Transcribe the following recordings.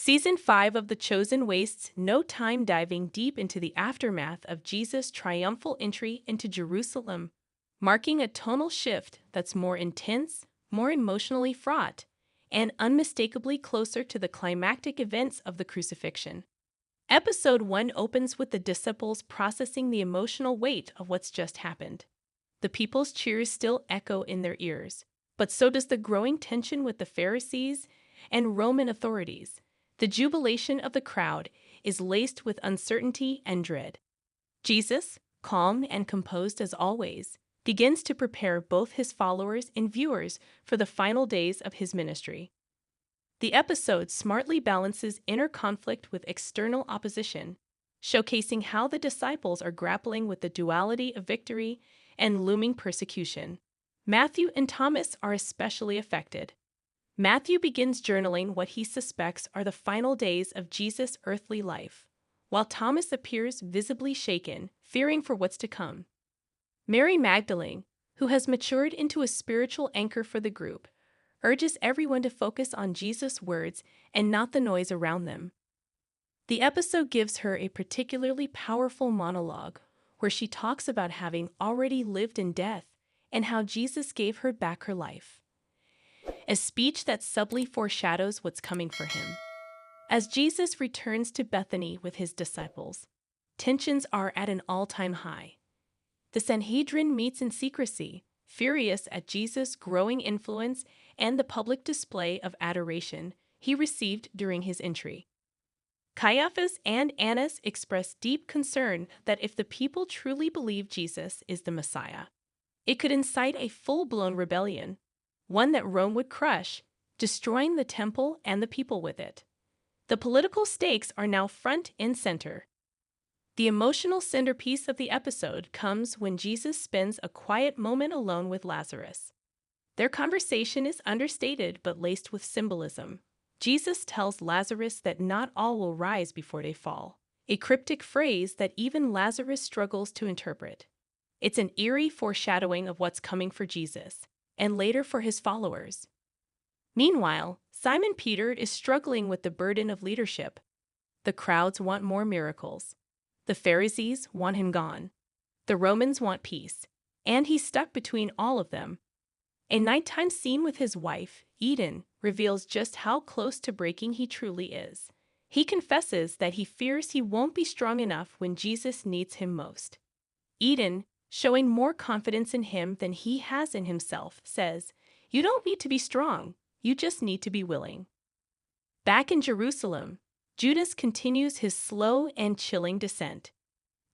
Season 5 of The Chosen wastes no time diving deep into the aftermath of Jesus' triumphal entry into Jerusalem, marking a tonal shift that's more intense, more emotionally fraught, and unmistakably closer to the climactic events of the crucifixion. Episode 1 opens with the disciples processing the emotional weight of what's just happened. The people's cheers still echo in their ears, but so does the growing tension with the Pharisees and Roman authorities. The jubilation of the crowd is laced with uncertainty and dread. Jesus, calm and composed as always, begins to prepare both his followers and viewers for the final days of his ministry. The episode smartly balances inner conflict with external opposition, showcasing how the disciples are grappling with the duality of victory and looming persecution. Matthew and Thomas are especially affected. Matthew begins journaling what he suspects are the final days of Jesus' earthly life, while Thomas appears visibly shaken, fearing for what's to come. Mary Magdalene, who has matured into a spiritual anchor for the group, urges everyone to focus on Jesus' words and not the noise around them. The episode gives her a particularly powerful monologue where she talks about having already lived in death and how Jesus gave her back her life. A speech that subtly foreshadows what's coming for him. As Jesus returns to Bethany with his disciples, tensions are at an all-time high. The Sanhedrin meets in secrecy, furious at Jesus' growing influence and the public display of adoration he received during his entry. Caiaphas and Annas express deep concern that if the people truly believe Jesus is the Messiah, it could incite a full-blown rebellion, one that Rome would crush, destroying the temple and the people with it. The political stakes are now front and center. The emotional centerpiece of the episode comes when Jesus spends a quiet moment alone with Lazarus. Their conversation is understated but laced with symbolism. Jesus tells Lazarus that not all will rise before they fall, a cryptic phrase that even Lazarus struggles to interpret. It's an eerie foreshadowing of what's coming for Jesus, and later for his followers. Meanwhile, Simon Peter is struggling with the burden of leadership. The crowds want more miracles. The Pharisees want him gone. The Romans want peace, and he's stuck between all of them. A nighttime scene with his wife, Eden, reveals just how close to breaking he truly is. He confesses that he fears he won't be strong enough when Jesus needs him most. Eden, showing more confidence in him than he has in himself, says, "You don't need to be strong, you just need to be willing." Back in Jerusalem, Judas continues his slow and chilling descent.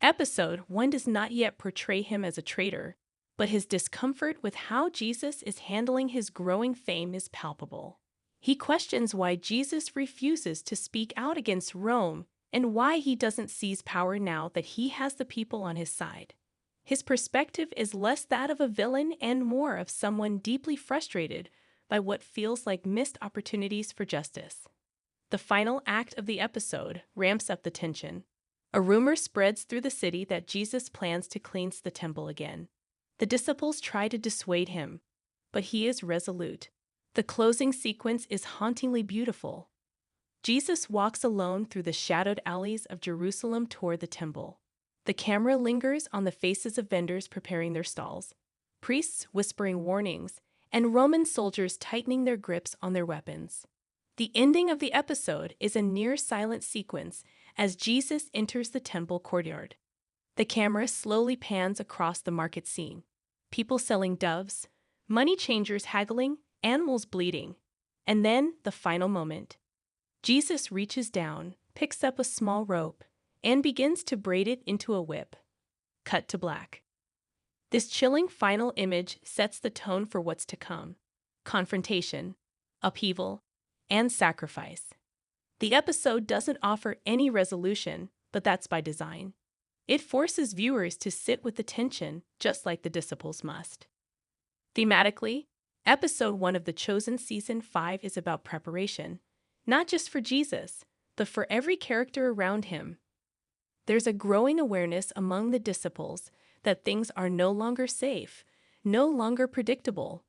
Episode 1 does not yet portray him as a traitor, but his discomfort with how Jesus is handling his growing fame is palpable. He questions why Jesus refuses to speak out against Rome and why he doesn't seize power now that he has the people on his side. His perspective is less that of a villain and more of someone deeply frustrated by what feels like missed opportunities for justice. The final act of the episode ramps up the tension. A rumor spreads through the city that Jesus plans to cleanse the temple again. The disciples try to dissuade him, but he is resolute. The closing sequence is hauntingly beautiful. Jesus walks alone through the shadowed alleys of Jerusalem toward the temple. The camera lingers on the faces of vendors preparing their stalls, priests whispering warnings, and Roman soldiers tightening their grips on their weapons. The ending of the episode is a near-silent sequence as Jesus enters the temple courtyard. The camera slowly pans across the market scene. People selling doves, money changers haggling, animals bleating. And then, the final moment. Jesus reaches down, picks up a small rope, and begins to braid it into a whip. Cut to black. This chilling final image sets the tone for what's to come. Confrontation, upheaval, and sacrifice. The episode doesn't offer any resolution, but that's by design. It forces viewers to sit with the tension, just like the disciples must. Thematically, Episode 1 of The Chosen Season 5 is about preparation, not just for Jesus, but for every character around him. There's a growing awareness among the disciples that things are no longer safe, no longer predictable.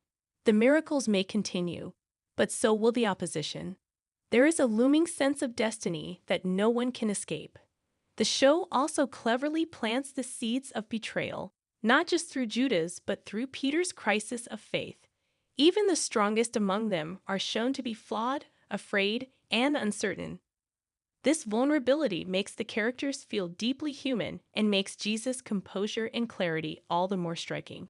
The miracles may continue, but so will the opposition. There is a looming sense of destiny that no one can escape. The show also cleverly plants the seeds of betrayal, not just through Judas, but through Peter's crisis of faith. Even the strongest among them are shown to be flawed, afraid, and uncertain. This vulnerability makes the characters feel deeply human and makes Jesus' composure and clarity all the more striking.